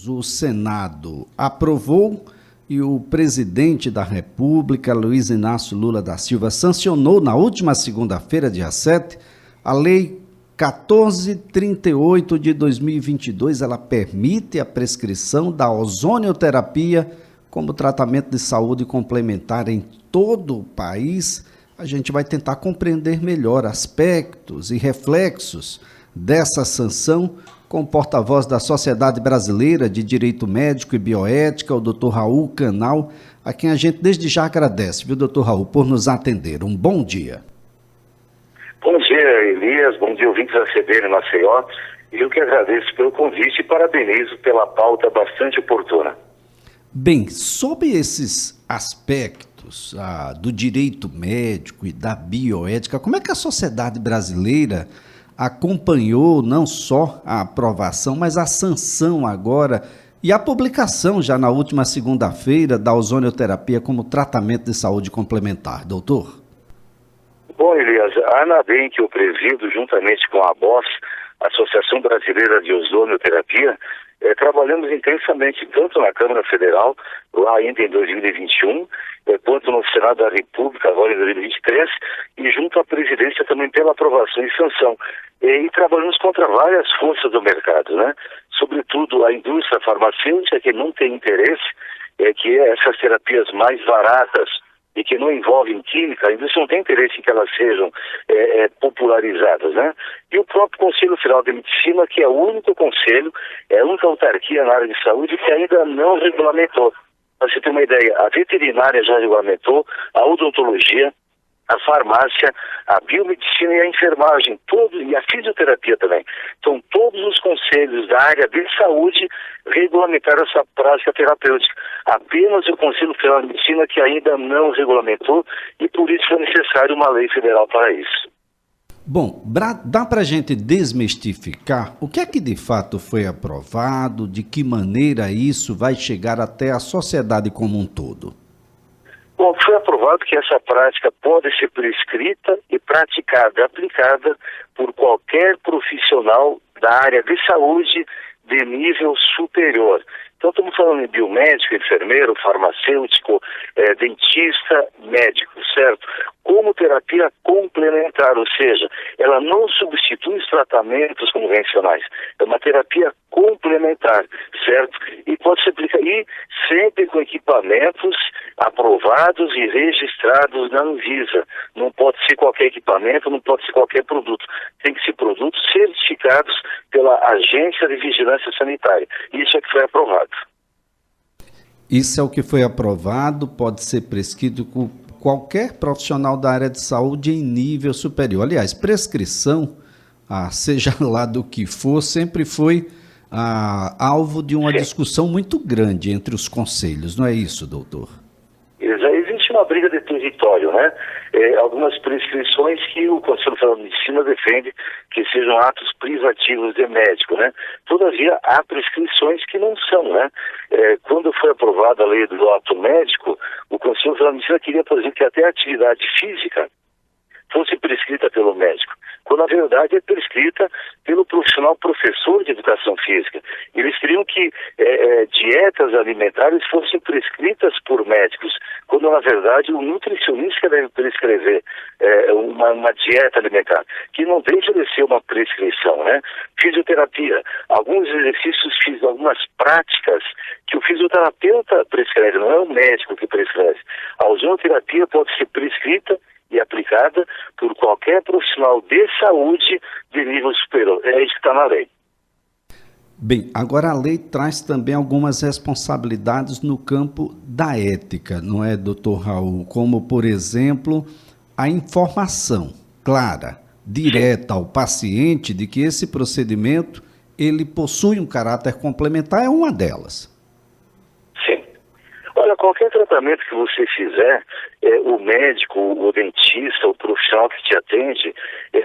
votos, o Senado aprovou e o presidente da República, Luiz Inácio Lula da Silva, sancionou na última segunda-feira, dia 7, a Lei 1438 de 2022. Ela permite a prescrição da ozonioterapia como tratamento de saúde complementar em todo o país. A gente vai tentar compreender melhor aspectos e reflexos dessa sanção com o porta-voz da Sociedade Brasileira de Direito Médico e Bioética, o Dr. Raul Canal, a quem a gente desde já agradece, viu, Dr. Raul, por nos atender. Um bom dia. Bom dia, Elias. Bom dia, ouvintes da CBN Maceió. E eu que agradeço pelo convite e parabenizo pela pauta bastante oportuna. Bem, sobre esses aspectos do direito médico e da bioética, como é que a sociedade brasileira acompanhou não só a aprovação, mas a sanção agora e a publicação já na última segunda-feira da ozonioterapia como tratamento de saúde complementar, doutor? Bom, Elias, a ANABEM, que eu presido, juntamente com a ABOS, Associação Brasileira de Ozonioterapia, trabalhamos intensamente tanto na Câmara Federal, lá ainda em 2021, quanto no Senado da República, agora em 2023, e junto à presidência também pela aprovação e sanção. E trabalhamos contra várias forças do mercado, né? Sobretudo a indústria farmacêutica, que não tem interesse, que essas terapias mais baratas e que não envolvem química, a indústria não tem interesse em que elas sejam popularizadas, né? E o próprio Conselho Federal de Medicina, que é o único conselho, é a única autarquia na área de saúde que ainda não regulamentou. Para você ter uma ideia, a veterinária já regulamentou, a odontologia, a farmácia, a biomedicina e a enfermagem, e a fisioterapia também. Então, todos os conselhos da área de saúde regulamentaram essa prática terapêutica. Apenas o Conselho Federal de Medicina que ainda não regulamentou e por isso foi necessário uma lei federal para isso. Bom, dá para a gente desmistificar o que é que de fato foi aprovado, de que maneira isso vai chegar até a sociedade como um todo? Bom, foi aprovado que essa prática pode ser prescrita e praticada, aplicada por qualquer profissional da área de saúde de nível superior. Então, estamos falando em biomédico, enfermeiro, farmacêutico, dentista, médico, certo? Como terapia complementar, ou seja, ela não substitui os tratamentos convencionais. É uma terapia complementar, certo? E pode ser aplicada sempre com equipamentos aprovados e registrados na Anvisa. Não pode ser qualquer equipamento, não pode ser qualquer produto. Tem que ser produtos certificados pela Agência de Vigilância Sanitária. Isso é que foi aprovado. Isso é o que foi aprovado, pode ser prescrito com qualquer profissional da área de saúde em nível superior. Aliás, prescrição, seja lá do que for, sempre foi alvo de uma discussão muito grande entre os conselhos, não é isso, doutor? Já existe uma briga de território, né? Algumas prescrições que o Conselho Federal de Medicina defende que sejam atos privativos de médico, né? Todavia, há prescrições que não são, né? Quando foi aprovada a lei do ato médico, o Conselho Federal de Medicina queria, por exemplo, que até a atividade física fosse prescrita pelo médico, quando na verdade é prescrita pelo professor de educação física. Eles queriam que dietas alimentares fossem prescritas por médicos, quando na verdade o nutricionista deve prescrever uma dieta alimentar, que não deixa de ser uma prescrição, né? Fisioterapia, alguns exercícios físicos, algumas práticas que o fisioterapeuta prescreve, não é o médico que prescreve. A ozonioterapia pode ser prescrita e aplicada por qualquer profissional de saúde de nível superior. É isso que está na lei. Bem, agora a lei traz também algumas responsabilidades no campo da ética, não é, doutor Raul? Como, por exemplo, a informação clara, direta ao paciente de que esse procedimento ele possui um caráter complementar, é uma delas. Sim. Olha, qualquer tratamento que você fizer, o médico, o dentista, o profissional que te atende,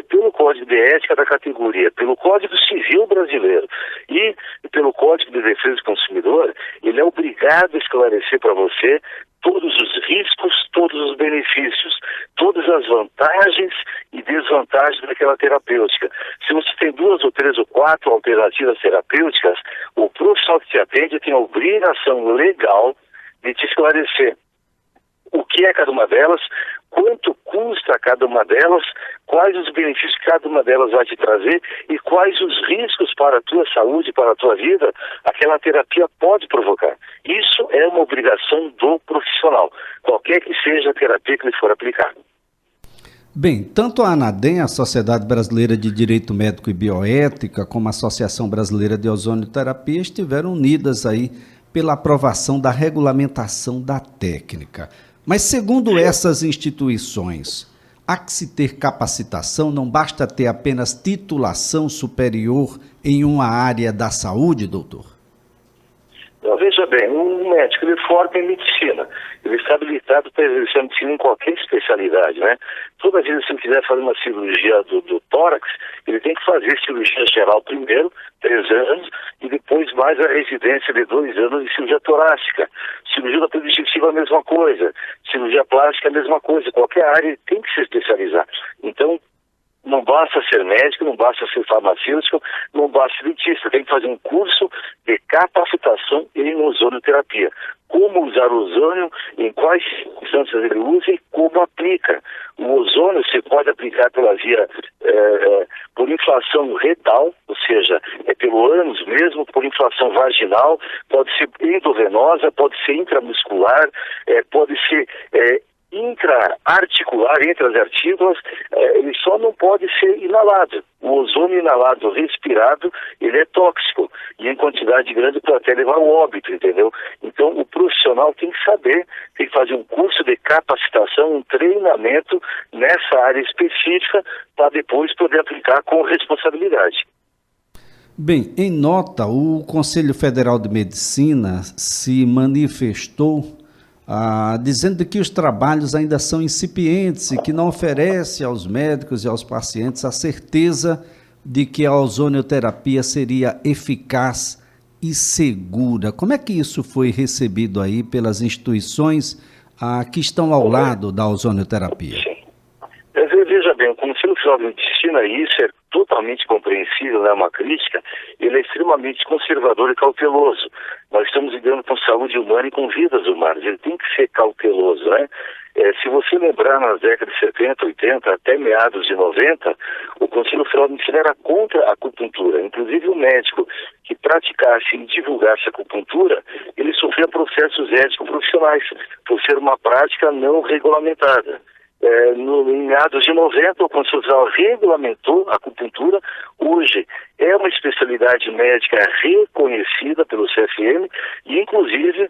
pelo Código de Ética da categoria, pelo Código Civil brasileiro e pelo Código de Defesa do Consumidor, ele é obrigado a esclarecer para você todos os riscos, todos os benefícios, todas as vantagens e desvantagens daquela terapêutica. Se você tem 2 ou 3 ou 4 alternativas terapêuticas, o profissional que te atende tem a obrigação legal de te esclarecer o que é cada uma delas, quanto custa cada uma delas, quais os benefícios que cada uma delas vai te trazer e quais os riscos para a tua saúde, para a tua vida, aquela terapia pode provocar. Isso é uma obrigação do profissional, qualquer que seja a terapia que ele for aplicar. Bem, tanto a ANADEM, a Sociedade Brasileira de Direito Médico e Bioética, como a Associação Brasileira de Ozonioterapia estiveram unidas aí pela aprovação da regulamentação da técnica. Mas segundo essas instituições, há que se ter capacitação, não basta ter apenas titulação superior em uma área da saúde, doutor? Então, veja bem, um médico, ele forma em medicina, ele está habilitado para exercer a medicina em qualquer especialidade, né? Toda vez que ele quiser fazer uma cirurgia do tórax, ele tem que fazer cirurgia geral primeiro, 3 anos, e depois mais a residência de 2 anos de cirurgia torácica. Cirurgia da apêndice digestiva, a mesma coisa. Cirurgia plástica, a mesma coisa. Qualquer área ele tem que se especializar. Então, não basta ser médico, não basta ser farmacêutico, não basta ser dentista. Tem que fazer um curso de capacitação em ozonioterapia. Como usar o ozônio, em quais circunstâncias ele usa e como aplica. O ozônio se pode aplicar pela via, por inflação retal, ou seja, pelo ânus mesmo, por inflação vaginal, pode ser endovenosa, pode ser intramuscular, pode ser intra-articular, entre as artículas, ele só não pode ser inalado. O ozônio inalado respirado, ele é tóxico, e em quantidade grande pode até levar ao óbito, entendeu? Então, o profissional tem que saber, tem que fazer um curso de capacitação, um treinamento nessa área específica, para depois poder aplicar com responsabilidade. Bem, em nota, o Conselho Federal de Medicina se manifestou dizendo que os trabalhos ainda são incipientes e que não oferece aos médicos e aos pacientes a certeza de que a ozonioterapia seria eficaz e segura. Como é que isso foi recebido aí pelas instituições que estão ao lado da ozonioterapia? Sim. Veja bem, o Conselho Federal de Medicina, e isso é totalmente compreensível, não é uma crítica, ele é extremamente conservador e cauteloso. Nós estamos lidando com saúde humana e com vidas humanas, ele tem que ser cauteloso, né? Se você lembrar, nas décadas de 70, 80, até meados de 90, o Conselho Federal de Medicina era contra a acupuntura. Inclusive o médico que praticasse e divulgasse a acupuntura, ele sofria processos ético-profissionais, por ser uma prática não regulamentada. Em meados de 90, o Conselho Federal regulamentou a acupuntura. Hoje é uma especialidade médica reconhecida pelo CFM e, inclusive,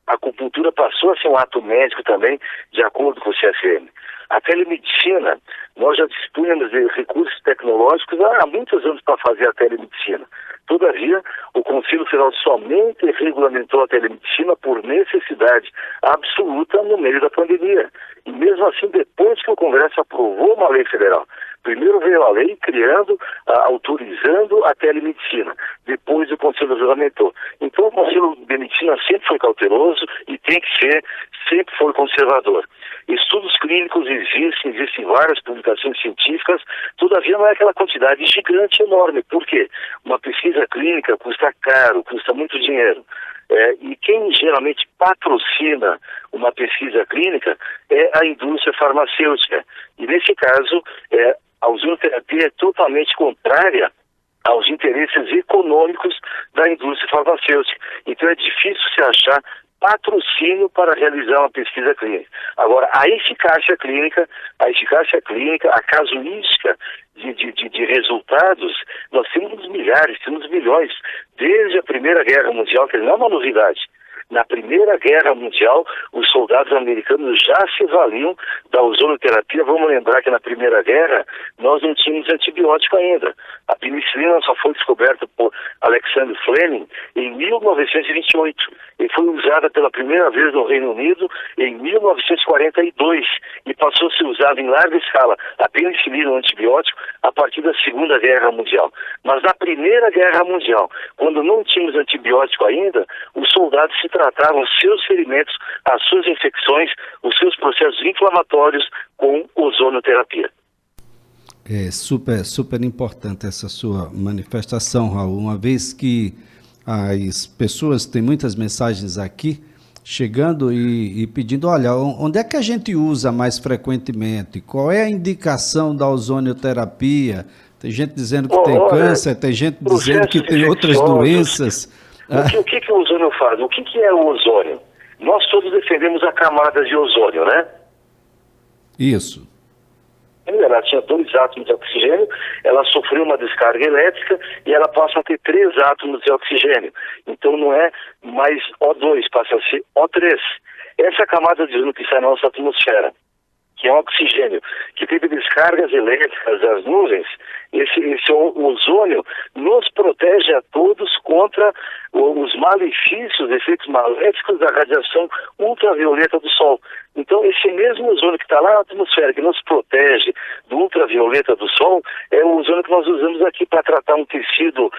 a acupuntura passou a ser um ato médico também, de acordo com o CFM. A telemedicina, nós já dispunhamos de recursos tecnológicos há muitos anos para fazer a telemedicina. Todavia, o Conselho Federal somente regulamentou a telemedicina por necessidade absoluta no meio da pandemia. E mesmo assim, depois que o Congresso aprovou uma lei federal, primeiro veio a lei autorizando a telemedicina, depois o Conselho regulamentou. Então o Conselho de Medicina sempre foi cauteloso e tem que ser, sempre foi conservador. Estudos clínicos existem várias publicações científicas, todavia não é aquela quantidade gigante, enorme. Por quê? Uma pesquisa clínica custa caro, custa muito dinheiro. E quem geralmente patrocina uma pesquisa clínica é a indústria farmacêutica. E nesse caso, a ozonioterapia é totalmente contrária aos interesses econômicos da indústria farmacêutica. Então é difícil se achar patrocínio para realizar uma pesquisa clínica. Agora, a eficácia clínica, a casuística de resultados, nós temos milhares, temos milhões. Desde a Primeira Guerra Mundial, que não é uma novidade. Na Primeira Guerra Mundial, os soldados americanos já se valiam da ozonioterapia. Vamos lembrar que na Primeira Guerra nós não tínhamos antibiótico ainda. A penicilina só foi descoberta por Alexander Fleming em 1928 e foi usada pela primeira vez no Reino Unido em 1942 e passou a ser usada em larga escala a penicilina, o antibiótico, a partir da Segunda Guerra Mundial. Mas na Primeira Guerra Mundial, quando não tínhamos antibiótico ainda, os soldados se tratar os seus ferimentos, as suas infecções, os seus processos inflamatórios com ozonioterapia. É super importante essa sua manifestação, Raul, uma vez que as pessoas têm muitas mensagens aqui chegando e pedindo, olha, onde é que a gente usa mais frequentemente? Qual é a indicação da ozonioterapia? Tem gente dizendo que tem câncer, tem gente dizendo que tem outras doenças. O que o ozônio faz? O que é o ozônio? Nós todos defendemos a camada de ozônio, né? Isso. Ela tinha 2 átomos de oxigênio, ela sofreu uma descarga elétrica e ela passa a ter 3 átomos de oxigênio. Então não é mais O2, passa a ser O3. Essa camada de ozônio que sai na nossa atmosfera, que é o oxigênio, que teve descargas elétricas das nuvens, esse ozônio nos protege a todos contra os malefícios, efeitos maléficos da radiação ultravioleta do Sol. Então, esse mesmo ozônio que está lá na atmosfera, que nos protege do ultravioleta do Sol, é o ozônio que nós usamos aqui para tratar um tecido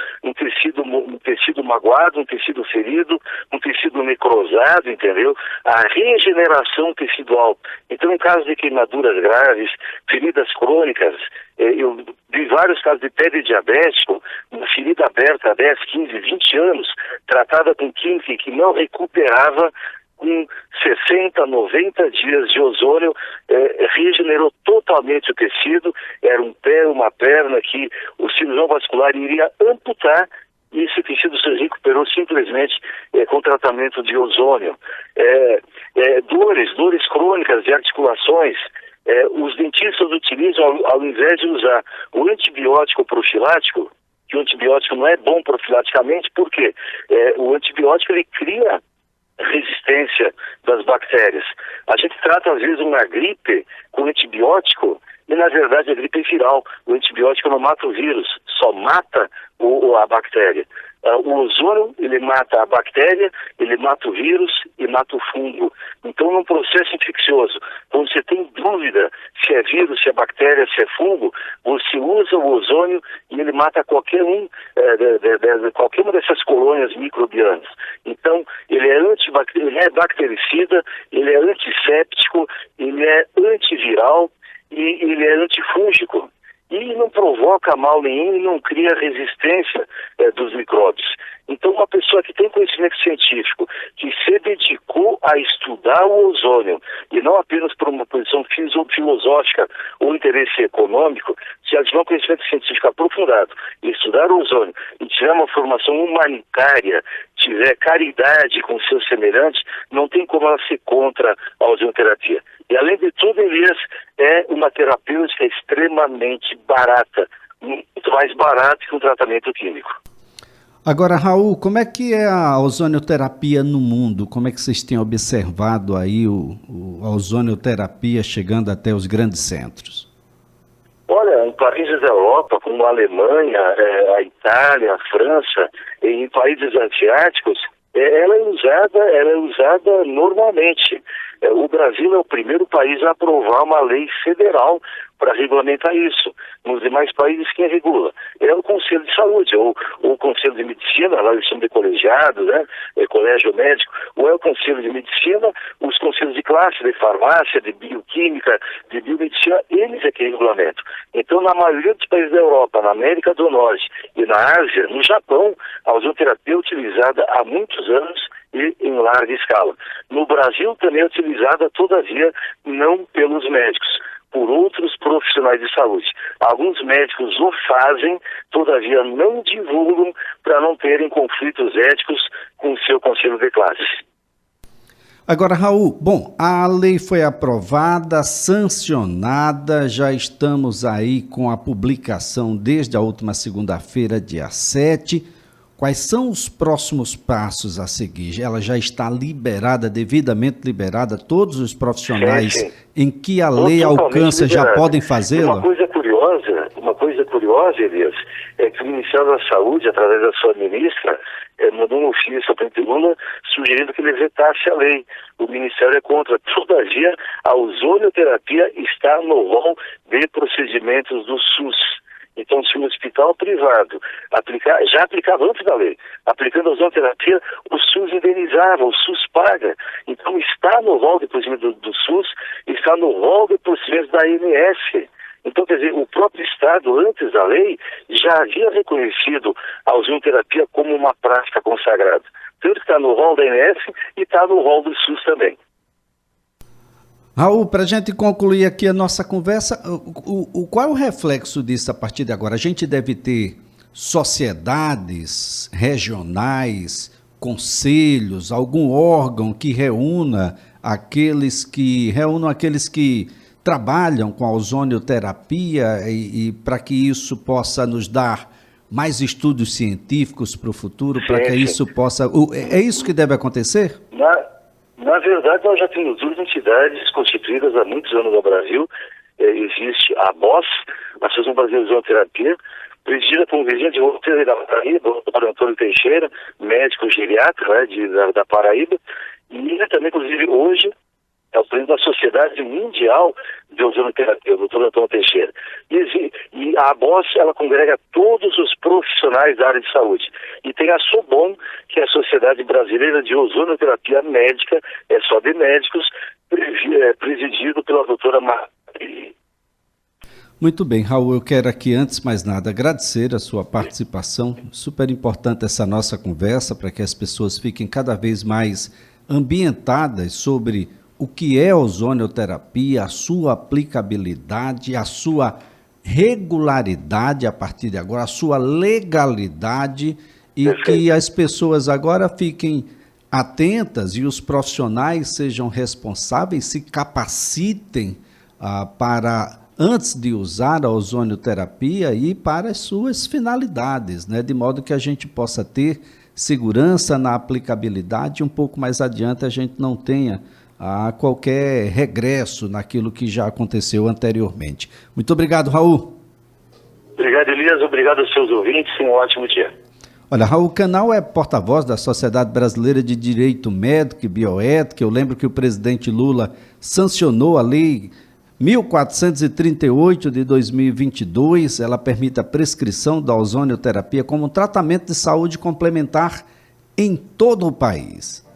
magoado, um tecido ferido, um tecido necrosado, entendeu? A regeneração tecidual. Então, em caso de queimaduras graves, feridas crônicas, eu vi vários casos de pele diabético, uma ferida aberta há 10, 15, 20 anos, tratada com química que não recuperava, com 60, 90 dias de ozônio, regenerou totalmente o tecido. Era um pé, uma perna que o cirurgião vascular iria amputar, e esse tecido se recuperou simplesmente com tratamento de ozônio. Dores crônicas de articulações. Os dentistas utilizam, ao invés de usar o antibiótico profilático, que o antibiótico não é bom profilaticamente, porque o antibiótico ele cria resistência das bactérias. A gente trata às vezes uma gripe com antibiótico e na verdade a gripe é viral. O antibiótico não mata o vírus, só mata a bactéria. O ozônio, ele mata a bactéria, ele mata o vírus e mata o fungo. Então, num processo infeccioso, quando você tem dúvida se é vírus, se é bactéria, se é fungo, você usa o ozônio e ele mata qualquer uma dessas colônias microbianas. Então, ele é bactericida, ele é antisséptico, ele é antiviral e ele é antifúngico. E não provoca mal nenhum e não cria resistência dos micróbios. Então, uma pessoa que tem conhecimento científico, que se dedicou a estudar o ozônio, e não apenas por uma posição filosófica ou interesse econômico, se ela tiver um conhecimento científico aprofundado e estudar o ozônio, e tiver uma formação humanitária, tiver caridade com seus semelhantes, não tem como ela ser contra a ozonioterapia. E, além de tudo, Elias, é uma terapêutica extremamente barata, muito mais barata que um tratamento químico. Agora, Raul, como é que é a ozonioterapia no mundo? Como é que vocês têm observado aí a ozonioterapia chegando até os grandes centros? Olha, em países da Europa, como a Alemanha, a Itália, a França, em países asiáticos, ela é usada normalmente. O Brasil é o primeiro país a aprovar uma lei federal para regulamentar isso. Nos demais países, quem regula é o Conselho de Saúde, ou o Conselho de Medicina, lá eles são de colegiados, né? Colégio médico, ou é o Conselho de Medicina, os conselhos de classe, de farmácia, de bioquímica, de biomedicina, eles é que regulamentam. Então, na maioria dos países da Europa, na América do Norte e na Ásia, no Japão, a ozonioterapia é utilizada há muitos anos e em larga escala. No Brasil também é utilizada, todavia, não pelos médicos, por outros profissionais de saúde. Alguns médicos o fazem, todavia não divulgam para não terem conflitos éticos com o seu conselho de classe. Agora, Raul, bom, a lei foi aprovada, sancionada, já estamos aí com a publicação desde a última segunda-feira, dia 7. Quais são os próximos passos a seguir? Ela já está liberada, devidamente liberada, todos os profissionais sim. em que a lei alcança já podem fazê-la? Uma coisa curiosa, Elias, é que o Ministério da Saúde, através da sua ministra, mandou um ofício ao presidente Lula sugerindo que ele vetasse a lei. O Ministério é contra. Todavia, a ozonioterapia está no rol de procedimentos do SUS. Então, se o hospital privado já aplicava antes da lei, aplicando a ozonoterapia, o SUS indenizava, o SUS paga. Então, está no rol de procedimento do SUS, está no rol de procedimento da ANS. Então, quer dizer, o próprio Estado, antes da lei, já havia reconhecido a ozonoterapia como uma prática consagrada. Tanto que está no rol da ANS e está no rol do SUS também. Raul, para a gente concluir aqui a nossa conversa, qual é o reflexo disso a partir de agora? A gente deve ter sociedades regionais, conselhos, algum órgão que reúnam aqueles que trabalham com a ozonioterapia e para que isso possa nos dar mais estudos científicos para o futuro, para que isso possa... É isso que deve acontecer? Na verdade, nós já temos duas entidades constituídas há muitos anos no Brasil. Existe a ABOS, Associação Brasileira de Ozonoterapia, presidida por um vizinho de Roteiro da Paraíba, o Dr. Antônio Teixeira, médico geriatra, né, da Paraíba, e ele também, inclusive, hoje é o presidente da Sociedade Mundial de Ozonoterapia, o Dr. Antônio Teixeira. E a ABOS, ela congrega todos os profissionais da área de saúde. E tem a SOBOM, que é a Sociedade Brasileira de Ozonoterapia Médica, é só de médicos, presidido pela doutora Maria. Muito bem, Raul, eu quero aqui, antes de mais nada, agradecer a sua participação. Super importante essa nossa conversa para que as pessoas fiquem cada vez mais ambientadas sobre o que é ozonioterapia, a sua aplicabilidade, a sua regularidade a partir de agora, a sua legalidade, e que as pessoas agora fiquem atentas e os profissionais sejam responsáveis, se capacitem para, antes de usar a ozonioterapia, e para as suas finalidades, né? De modo que a gente possa ter segurança na aplicabilidade, e um pouco mais adiante a gente não tenha qualquer regresso naquilo que já aconteceu anteriormente. Muito obrigado, Raul. Obrigado, Elias. Obrigado aos seus ouvintes e um ótimo dia. Olha, Raul Canal é porta-voz da Sociedade Brasileira de Direito Médico e Bioética. Eu lembro que o presidente Lula sancionou a Lei 1438 de 2022. Ela permite a prescrição da ozonioterapia como um tratamento de saúde complementar em todo o país.